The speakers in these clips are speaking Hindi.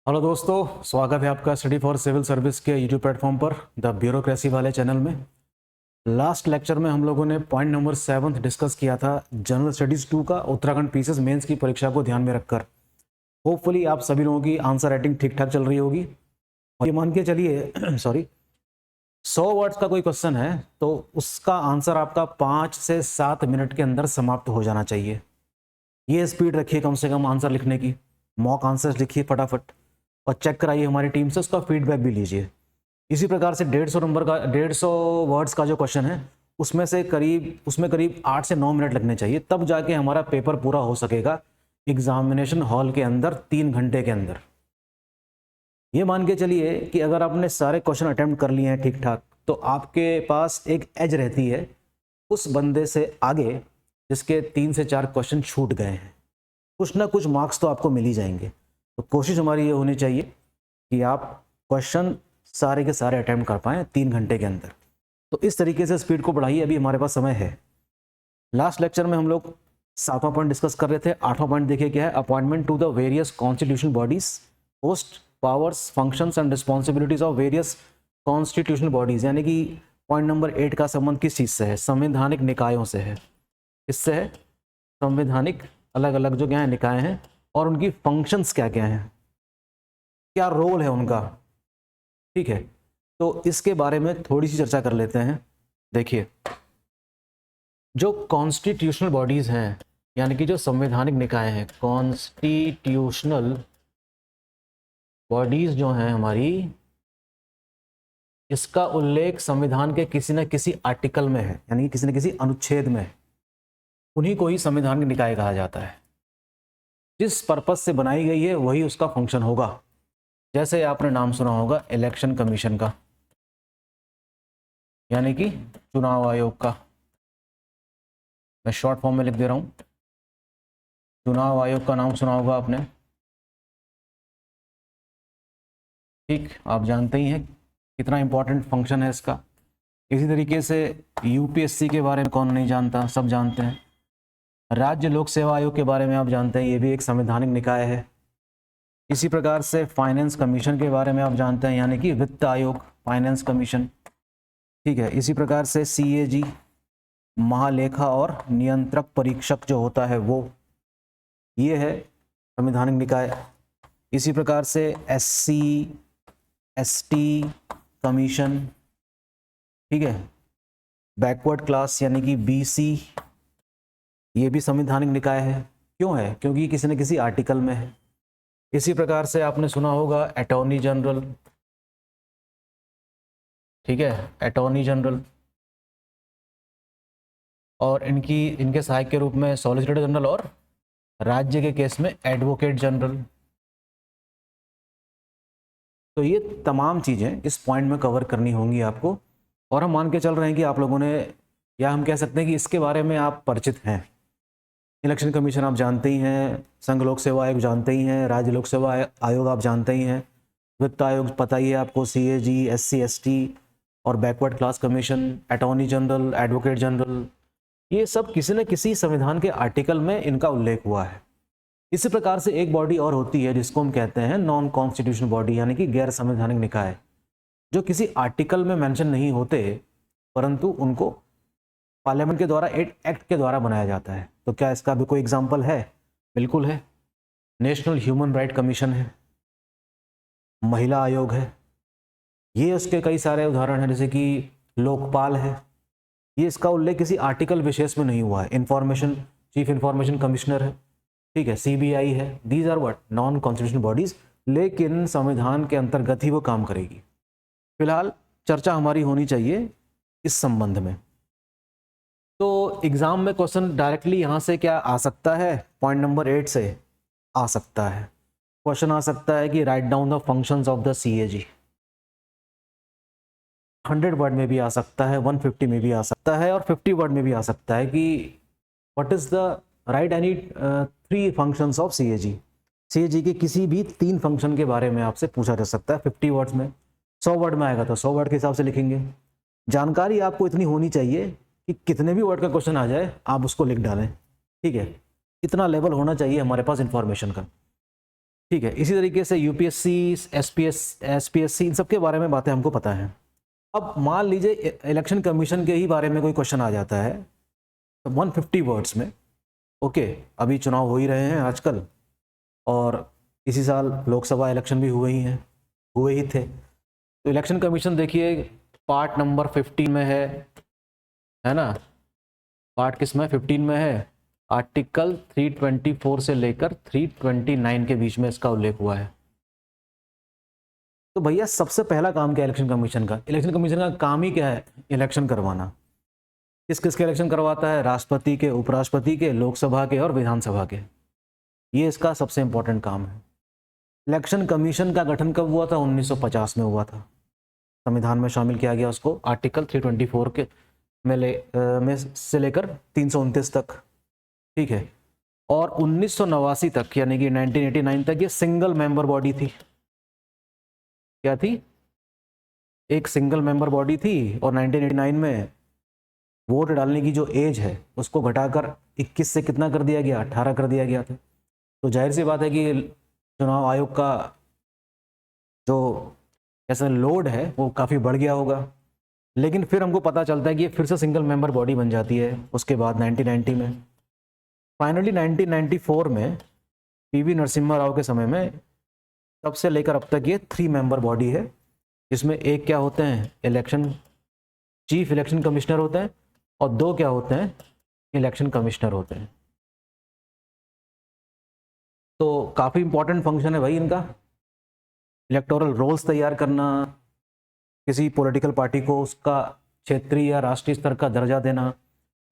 हेलो दोस्तों, स्वागत है आपका स्टडी फॉर सिविल सर्विस के यूट्यूब प्लेटफॉर्म पर द ब्यूरोक्रेसी वाले चैनल में। लास्ट लेक्चर में हम लोगों ने पॉइंट नंबर 7 डिस्कस किया था जनरल स्टडीज़ 2 का उत्तराखंड पीसीएस मेंस की परीक्षा को ध्यान में रखकर। होपफुली आप सभी लोगों की आंसर राइटिंग ठीक ठाक चल रही होगी। और ये मान के चलिए सॉरी 100 वर्ड्स का कोई क्वेश्चन है तो उसका आंसर आपका 5 से 7 मिनट के अंदर समाप्त हो जाना चाहिए। ये स्पीड रखिए कम से कम आंसर लिखने की। मॉक आंसर्स लिखिए फटाफट और चेक कराइए हमारी टीम से, उसका फीडबैक भी लीजिए। इसी प्रकार से 150 नंबर का 150 वर्ड्स का जो क्वेश्चन है उसमें करीब 8 से 9 मिनट लगने चाहिए, तब जाके हमारा पेपर पूरा हो सकेगा एग्जामिनेशन हॉल के अंदर 3 घंटे के अंदर। ये मान के चलिए कि अगर आपने सारे क्वेश्चन अटेम्प्ट कर लिए हैं ठीक ठाक तो आपके पास एक एज रहती है उस बंदे से आगे जिसके 3 से 4 क्वेश्चन छूट गए हैं। कुछ ना कुछ मार्क्स तो आपको मिल ही जाएंगे। तो कोशिश हमारी ये होनी चाहिए कि आप क्वेश्चन सारे के सारे अटेम्प्ट कर पाएँ 3 घंटे के अंदर। तो इस तरीके से स्पीड को बढ़ाइए, अभी हमारे पास समय है। लास्ट लेक्चर में हम लोग 7वां पॉइंट डिस्कस कर रहे थे। 8वां पॉइंट देखिए क्या है, appointment to the various constitutional bodies, post, powers, functions and responsibilities of various constitutional bodies. यानी कि पॉइंट नंबर 8 का संबंध किस चीज़ से है? संवैधानिक निकायों से है। इससे है संवैधानिक अलग अलग जो क्या है निकाय हैं और उनकी फंक्शंस क्या क्या हैं, क्या रोल है उनका। ठीक है, तो इसके बारे में थोड़ी सी चर्चा कर लेते हैं। देखिए, जो कॉन्स्टिट्यूशनल बॉडीज हैं यानी कि जो संवैधानिक निकाय हैं, कॉन्स्टिट्यूशनल बॉडीज जो हैं हमारी, इसका उल्लेख संविधान के किसी न किसी आर्टिकल में है, यानी कि किसी न किसी अनुच्छेद में है। उन्हीं को ही संवैधानिक निकाय कहा जाता है। जिस पर्पस से बनाई गई है वही उसका फंक्शन होगा। जैसे आपने नाम सुना होगा इलेक्शन कमीशन का, यानी कि चुनाव आयोग का। मैं शॉर्ट फॉर्म में लिख दे रहा हूं, चुनाव आयोग का नाम सुना होगा आपने। ठीक, आप जानते ही हैं कितना इंपॉर्टेंट फंक्शन है इसका। इसी तरीके से यूपीएससी के बारे में कौन नहीं जानता, सब जानते हैं। राज्य लोक सेवा आयोग के बारे में आप जानते हैं, ये भी एक संवैधानिक निकाय है। इसी प्रकार से फाइनेंस कमीशन के बारे में आप जानते हैं, यानी कि वित्त आयोग, फाइनेंस कमीशन। ठीक है, इसी प्रकार से सीएजी, महालेखा और नियंत्रक परीक्षक जो होता है वो, ये है संवैधानिक निकाय। इसी प्रकार से एससी एसटी कमीशन, ठीक है, बैकवर्ड क्लास यानी कि बीसी, ये भी संवैधानिक निकाय है। क्यों है? क्योंकि किसी न किसी आर्टिकल में है। इसी प्रकार से आपने सुना होगा अटॉर्नी जनरल, ठीक है, अटॉर्नी जनरल, और इनके सहायक के रूप में सॉलिसिटर जनरल और राज्य के केस में एडवोकेट जनरल। तो ये तमाम चीज़ें इस पॉइंट में कवर करनी होंगी आपको। और हम मान के चल रहे हैं कि आप लोगों ने, या हम कह सकते हैं कि इसके बारे में आप परिचित हैं। इलेक्शन कमीशन आप जानते ही हैं, संघ लोक सेवा आयोग जानते ही हैं, राज्य लोक सेवा आयोग आप जानते ही हैं, वित्त आयोग पता ही है आपको, सीएजी, एससी एसटी और backward class commission, attorney general, advocate general, ये सब किसी न किसी संविधान के आर्टिकल में इनका उल्लेख हुआ है। इसी प्रकार से एक बॉडी और होती है जिसको हम कहते हैं नॉन कॉन्स्टिट्यूशनल बॉडी, यानी कि गैर संवैधानिक निकाय, जो किसी आर्टिकल में मेंशन नहीं होते परंतु उनको पार्लियामेंट के द्वारा एक एक्ट के द्वारा बनाया जाता है। तो क्या इसका भी कोई एग्जाम्पल है? बिल्कुल है। नेशनल ह्यूमन राइट कमीशन है, महिला आयोग है, ये उसके कई सारे उदाहरण हैं। जैसे कि लोकपाल है, ये इसका उल्लेख किसी आर्टिकल विशेष में नहीं हुआ है। इंफॉर्मेशन, चीफ इंफॉर्मेशन कमिश्नर है, ठीक है, सीबीआई है। These are what? Non constitutional bodies, लेकिन संविधान के अंतर्गत ही वो काम करेगी। फिलहाल चर्चा हमारी होनी चाहिए इस संबंध में। तो एग्जाम में क्वेश्चन डायरेक्टली यहाँ से क्या आ सकता है? पॉइंट नंबर 8 से आ सकता है। क्वेश्चन आ सकता है कि write down the functions of the CAG. 100 word में भी आ सकता है, 150 में भी आ सकता है और 50 वर्ड में भी आ सकता है कि what is the right any 3 functions of CAG. CAG के किसी भी 3 फंक्शन के बारे में आपसे पूछा जा सकता है 50 वर्ड्स में। 100 वर्ड में आएगा तो 100 वर्ड के हिसाब से लिखेंगे। जानकारी आपको इतनी होनी चाहिए कि कितने भी वर्ड का क्वेश्चन आ जाए आप उसको लिख डालें। ठीक है, इतना लेवल होना चाहिए हमारे पास इंफॉर्मेशन का। ठीक है। इसी तरीके से यूपीएससी, एसपीएससी, इन सब के बारे में बातें हमको पता है। अब मान लीजिए इलेक्शन कमीशन के ही बारे में कोई क्वेश्चन आ जाता है तो 150 वर्ड्स में, ओके, अभी चुनाव हो ही रहे हैं आजकल, और इसी साल लोकसभा इलेक्शन भी हुए ही थे। तो इलेक्शन कमीशन देखिए पार्ट नंबर 15 में है ना, पार्ट किस में, 15 में है। आर्टिकल 324 से लेकर 329 के बीच में इसका उल्लेख हुआ है। तो भैया सबसे पहला काम क्या है इलेक्शन कमीशन का? इलेक्शन कमीशन का काम ही क्या है? इलेक्शन करवाना। किस किस के इलेक्शन करवाता है? राष्ट्रपति के, उपराष्ट्रपति के, लोकसभा के और विधानसभा के। ये इसका सबसे इंपॉर्टेंट काम है। इलेक्शन कमीशन का गठन कब हुआ था? 1950 में हुआ था। संविधान में शामिल किया गया उसको आर्टिकल 324 के में से लेकर 329 तक, ठीक है। और 1989 तक यानी कि 1989 तक ये सिंगल मेंबर बॉडी थी। क्या थी? एक सिंगल मेंबर बॉडी थी। और 1989 में वोट डालने की जो एज है उसको घटाकर 21 से कितना कर दिया गया? 18 कर दिया गया था। तो जाहिर सी बात है कि चुनाव आयोग का जो ऐसा लोड है वो काफ़ी बढ़ गया होगा। लेकिन फिर हमको पता चलता है कि ये फिर से सिंगल मेंबर बॉडी बन जाती है उसके बाद 1990 में। फाइनली 1994 में पीवी नरसिम्हा राव के समय में तब से लेकर अब तक ये 3 मेंबर बॉडी है, जिसमें एक क्या होते हैं? चीफ इलेक्शन कमिश्नर होते हैं, और 2 क्या होते हैं? इलेक्शन कमिश्नर होते हैं। तो काफ़ी इंपॉर्टेंट फंक्शन है भाई इनका। इलेक्टोरल रोल्स तैयार करना, किसी पॉलिटिकल पार्टी को उसका क्षेत्रीय या राष्ट्रीय स्तर का दर्जा देना,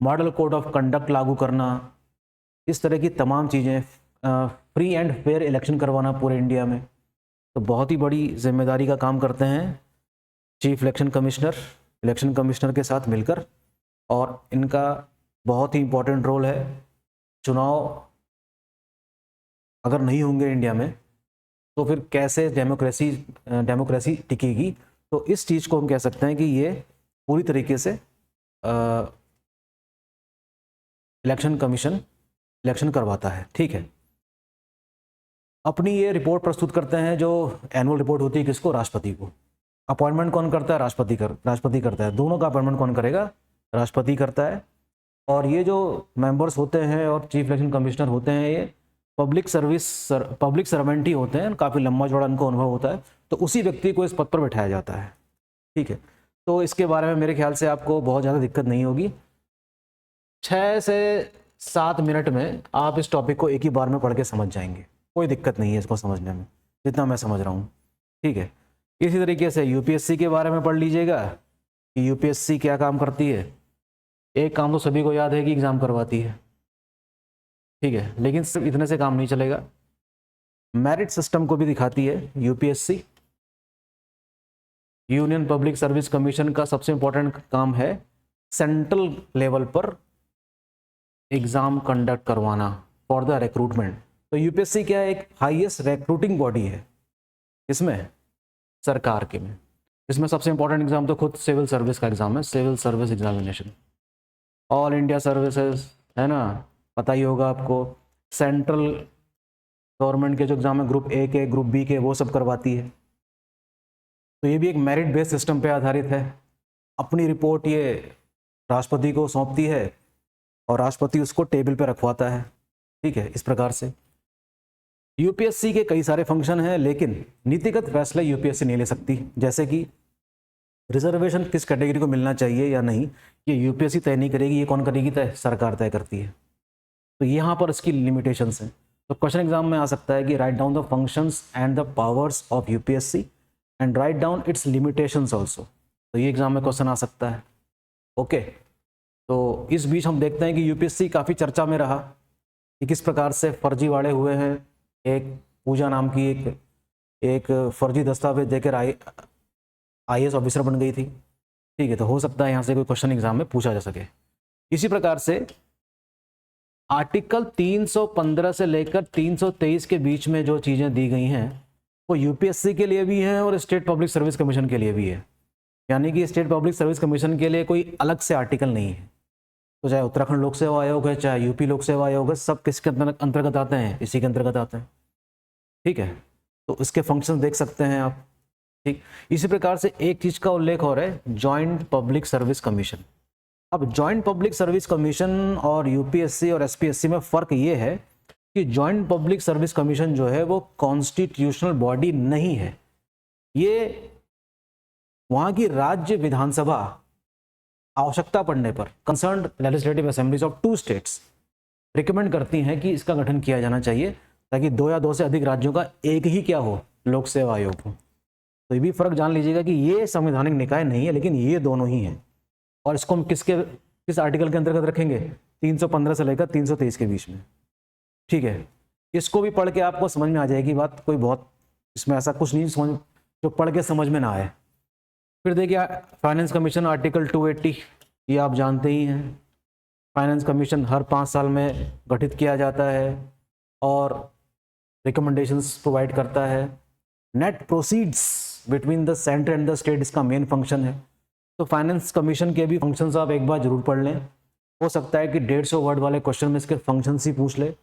मॉडल कोड ऑफ कंडक्ट लागू करना, इस तरह की तमाम चीज़ें, फ्री एंड फेयर इलेक्शन करवाना पूरे इंडिया में। तो बहुत ही बड़ी जिम्मेदारी का काम करते हैं चीफ इलेक्शन कमिश्नर के साथ मिलकर, और इनका बहुत ही इम्पोर्टेंट रोल है। चुनाव अगर नहीं होंगे इंडिया में तो फिर कैसे डेमोक्रेसी टिकेगी? तो इस चीज़ को हम कह सकते हैं कि ये पूरी तरीके से इलेक्शन कमीशन इलेक्शन करवाता है, ठीक है। अपनी ये रिपोर्ट प्रस्तुत करते हैं जो एनुअल रिपोर्ट होती है किसको? राष्ट्रपति को। अपॉइंटमेंट कौन करता है? राष्ट्रपति करता है। दोनों का अपॉइंटमेंट कौन करेगा? राष्ट्रपति करता है। और ये जो मेंबर्स होते हैं और चीफ इलेक्शन कमिश्नर होते हैं, ये पब्लिक सर्वेंट ही होते हैं। काफ़ी लंबा चौड़ा इनको अनुभव होता है, तो उसी व्यक्ति को इस पद पर बैठाया जाता है, ठीक है। तो इसके बारे में मेरे ख्याल से आपको बहुत ज़्यादा दिक्कत नहीं होगी। 6 से 7 मिनट में आप इस टॉपिक को एक ही बार में पढ़ के समझ जाएंगे। कोई दिक्कत नहीं है इसको समझने में, जितना मैं समझ रहा हूँ, ठीक है। इसी तरीके से यूपीएससी के बारे में पढ़ लीजिएगा कि यूपीएससी क्या काम करती है। एक काम तो सभी को याद है कि एग्ज़ाम करवाती है, ठीक है, लेकिन सिर्फ इतने से काम नहीं चलेगा। मेरिट सिस्टम को भी दिखाती है UPSC. Union public service commission का सबसे इंपॉर्टेंट काम है सेंट्रल लेवल पर एग्ज़ाम कंडक्ट करवाना फॉर द रिक्रूटमेंट। तो यूपीएससी क्या है? एक हाईएस्ट रिक्रूटिंग बॉडी है। इसमें सरकार के में इसमें सबसे इंपॉर्टेंट एग्जाम तो खुद सिविल सर्विस का एग्जाम है, civil service examination. All India services है ना, पता ही होगा आपको। सेंट्रल गवर्नमेंट के जो एग्जाम है, ग्रुप ए के, ग्रुप बी के, वो सब करवाती है। तो ये भी एक मेरिट बेस्ड सिस्टम पे आधारित है। अपनी रिपोर्ट ये राष्ट्रपति को सौंपती है और राष्ट्रपति उसको टेबल पे रखवाता है, ठीक है। इस प्रकार से यूपीएससी के कई सारे फंक्शन हैं, लेकिन नीतिगत फैसले यूपीएससी नहीं ले सकती। जैसे कि रिजर्वेशन किस कैटेगरी को मिलना चाहिए या नहीं, ये यूपीएससी तय नहीं करेगी। ये कौन करेगी? तय सरकार तय करती है। तो यहाँ पर इसकी लिमिटेशंस हैं। तो क्वेश्चन एग्जाम में आ सकता है कि write down the functions and the powers of UPSC and write down it's limitations also. तो ये एग्जाम में क्वेश्चन आ सकता है, ओके। तो इस बीच हम देखते हैं कि यूपीएससी काफ़ी चर्चा में रहा कि किस प्रकार से फर्जीवाड़े हुए हैं। एक पूजा नाम की एक फर्जी दस्तावेज देकर आईएएस ऑफिसर बन गई थी, ठीक है। तो हो सकता है यहाँ से कोई क्वेश्चन एग्जाम में पूछा जा सके। इसी प्रकार से आर्टिकल 315 से लेकर 323 के बीच में जो चीज़ें दी गई हैं वो यूपीएससी के लिए भी हैं और स्टेट पब्लिक सर्विस कमीशन के लिए भी है। यानी कि स्टेट पब्लिक सर्विस कमीशन के लिए कोई अलग से आर्टिकल नहीं है। तो चाहे उत्तराखंड लोक सेवा आयोग है, चाहे यूपी लोक सेवा आयोग है, सब किसके अंतर्गत आते हैं? इसी के अंतर्गत आते हैं। ठीक है, तो इसके फंक्शन देख सकते हैं आप। ठीक, इसी प्रकार से एक चीज का उल्लेख हो रहा है, जॉइंट पब्लिक सर्विस कमीशन। अब जॉइंट पब्लिक सर्विस कमीशन और यूपीएससी और एसपीएससी में फर्क ये है कि जॉइंट पब्लिक सर्विस कमीशन जो है वो कॉन्स्टिट्यूशनल बॉडी नहीं है। ये वहां की राज्य विधानसभा आवश्यकता पड़ने पर concerned legislative assemblies of 2 states recommend करती हैं कि इसका गठन किया जाना चाहिए, ताकि 2 या 2 से अधिक राज्यों का एक ही क्या हो, लोक सेवा आयोग हो। तो ये भी फर्क जान लीजिएगा कि ये संवैधानिक निकाय नहीं है, लेकिन ये दोनों ही हैं। और इसको हम किस आर्टिकल के अंतर्गत रखेंगे, 315 से लेकर 323 के बीच में। ठीक है, इसको भी पढ़ के आपको समझ में आ जाएगी बात, कोई बहुत इसमें ऐसा कुछ नहीं समझ जो पढ़ के समझ में ना आए। फिर देखिए फाइनेंस कमीशन आर्टिकल 280, ये आप जानते ही हैं। फाइनेंस कमीशन हर 5 साल में गठित किया जाता है और रिकमेंडेशंस प्रोवाइड करता है। Net proceeds between the centre and the state इसका मेन फंक्शन है। तो फाइनेंस कमीशन के भी फंक्शंस आप एक बार जरूर पढ़ लें। हो सकता है कि 150 वर्ड वाले क्वेश्चन में इसके फंक्शंस ही पूछ ले,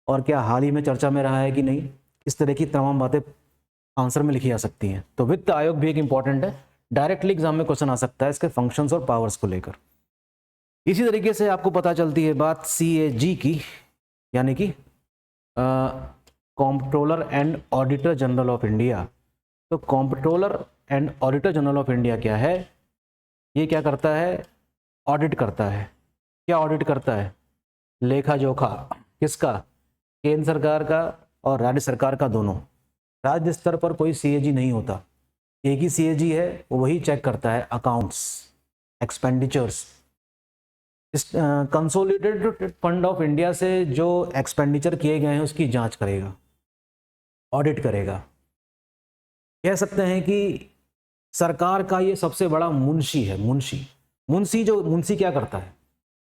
और क्या हाल ही में चर्चा में रहा है कि नहीं, इस तरह की तमाम बातें आंसर में लिखी जा सकती हैं। तो वित्त आयोग भी एक इंपॉर्टेंट है, डायरेक्टली एग्जाम में क्वेश्चन आ सकता है इसके फंक्शंस और पावर्स को लेकर। इसी तरीके से आपको पता चलती है बात CAG की, यानी कि comptroller and auditor general of India. तो comptroller and auditor general of India क्या है, ये क्या करता है, ऑडिट करता है। क्या ऑडिट करता है, लेखा जोखा किसका, केंद्र सरकार का और राज्य सरकार का दोनों। राज्य स्तर पर कोई CAG नहीं होता, एक ही CAG है, वही चेक करता है अकाउंट्स, एक्सपेंडिचर्स। इस कंसोलिडेटेड फंड ऑफ इंडिया से जो एक्सपेंडिचर किए गए हैं उसकी जांच करेगा, ऑडिट करेगा। कह सकते हैं कि सरकार का ये सबसे बड़ा मुंशी है। मुंशी क्या करता है,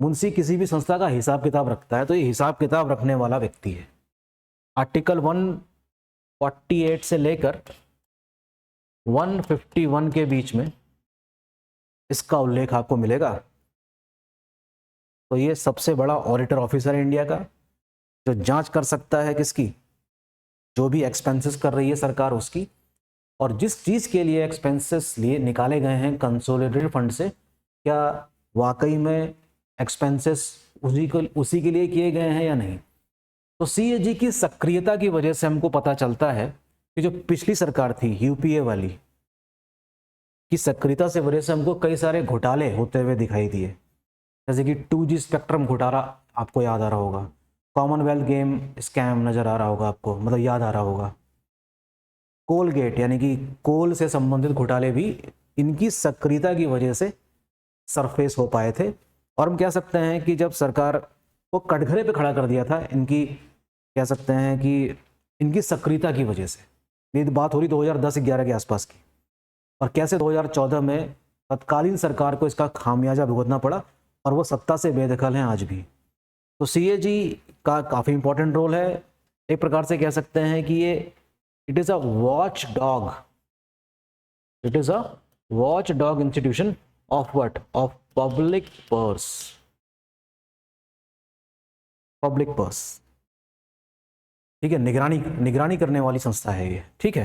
मुंशी किसी भी संस्था का हिसाब किताब रखता है, तो ये हिसाब किताब रखने वाला व्यक्ति है। आर्टिकल 148 से लेकर 151 के बीच में इसका उल्लेख आपको मिलेगा। तो ये सबसे बड़ा ऑडिटर ऑफिसर है इंडिया का, जो जांच कर सकता है किसकी, जो भी एक्सपेंसेस कर रही है सरकार उसकी, और जिस चीज के लिए एक्सपेंसेस लिए निकाले गए हैं कंसोलिडेटेड फंड से, क्या वाकई में एक्सपेंसेस उसी के लिए किए गए हैं या नहीं। तो CAG की सक्रियता की वजह से हमको पता चलता है कि जो पिछली सरकार थी UPA वाली की सक्रियता से वजह से हमको कई सारे घोटाले होते हुए दिखाई दिए। जैसे कि 2G स्पेक्ट्रम घोटाला आपको याद आ रहा होगा, कॉमनवेल्थ गेम स्कैम नजर आ रहा होगा आपको, मतलब याद आ रहा होगा, कोलगेट यानी कि कोल से संबंधित घोटाले भी इनकी सक्रियता की वजह से सरफेस हो पाए थे। और हम कह सकते हैं कि जब सरकार को कटघरे पे खड़ा कर दिया था, इनकी कह सकते हैं कि इनकी सक्रियता की वजह से। ये बात हो रही 2010-11 के आसपास की, और कैसे 2014 में तत्कालीन सरकार को इसका खामियाजा भुगतना पड़ा, और वो सत्ता से बेदखल हैं आज भी। तो CAG का काफ़ी इंपॉर्टेंट रोल है। एक प्रकार से कह सकते हैं कि ये it is a watch dog institution of what, of public purse. ठीक है, निगरानी करने वाली संस्था है ये। ठीक है,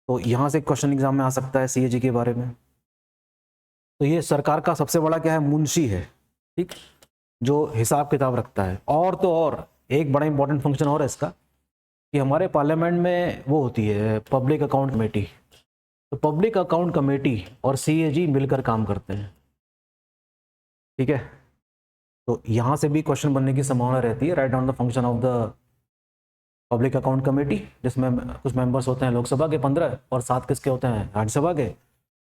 तो यहाँ से क्वेश्चन एग्जाम में आ सकता है CAG के बारे में। तो ये सरकार का सबसे बड़ा क्या है, मुंशी है, ठीक, जो हिसाब किताब रखता है। और तो और एक बड़ा इंपॉर्टेंट फंक्शन और है इसका, कि हमारे पार्लियामेंट में वो होती है पब्लिक अकाउंट कमेटी। तो पब्लिक अकाउंट कमेटी और CAG मिलकर काम करते हैं। ठीक है, तो यहाँ से भी क्वेश्चन बनने की संभावना रहती है। Write down the function of the public account committee, जिसमें कुछ मेंबर्स होते हैं लोकसभा के 15 और 7 किसके होते हैं, राज्यसभा के,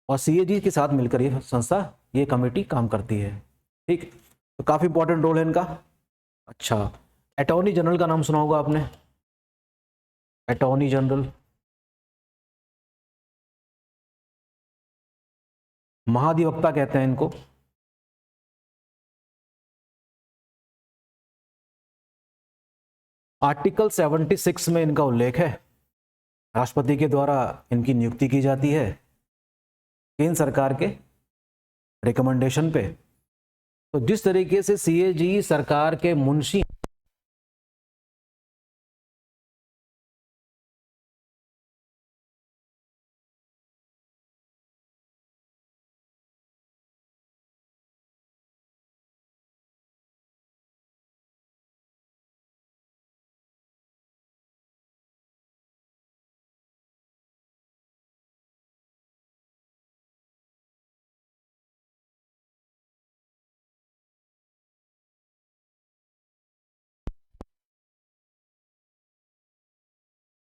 और CAG के साथ मिलकर ये संस्था, ये कमेटी काम करती है। ठीक, तो काफ़ी इंपॉर्टेंट रोल है इनका। अच्छा, अटॉर्नी जनरल का नाम सुना होगा आपने, अटॉर्नी जनरल, महाधिवक्ता कहते हैं इनको। आर्टिकल 76 में इनका उल्लेख है, राष्ट्रपति के द्वारा इनकी नियुक्ति की जाती है केंद्र सरकार के रिकमेंडेशन पे। तो जिस तरीके से CAG सरकार के मुंशी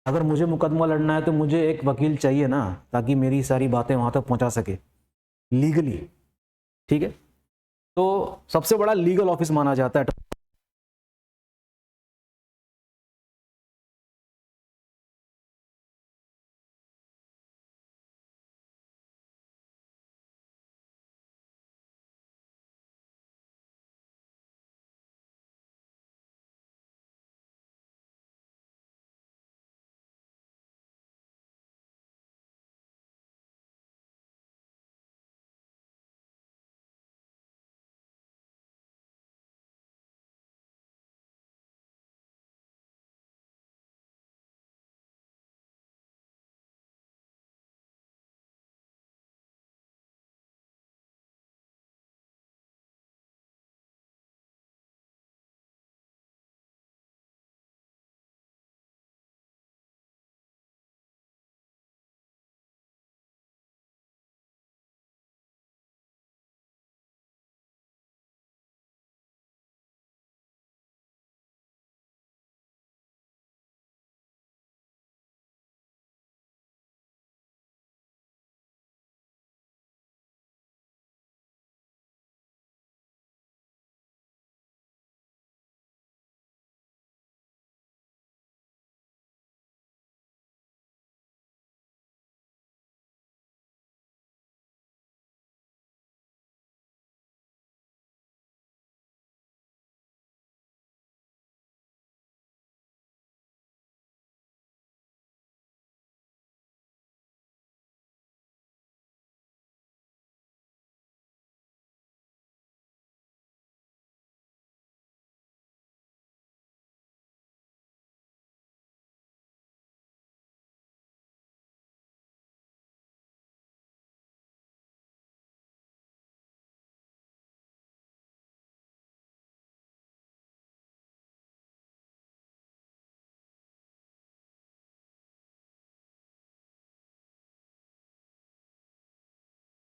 अगर मुझे मुकदमा लड़ना है तो मुझे एक वकील चाहिए ना, ताकि मेरी सारी बातें वहाँ तक पहुँचा सके लीगली। ठीक है, तो सबसे बड़ा लीगल ऑफिस माना जाता है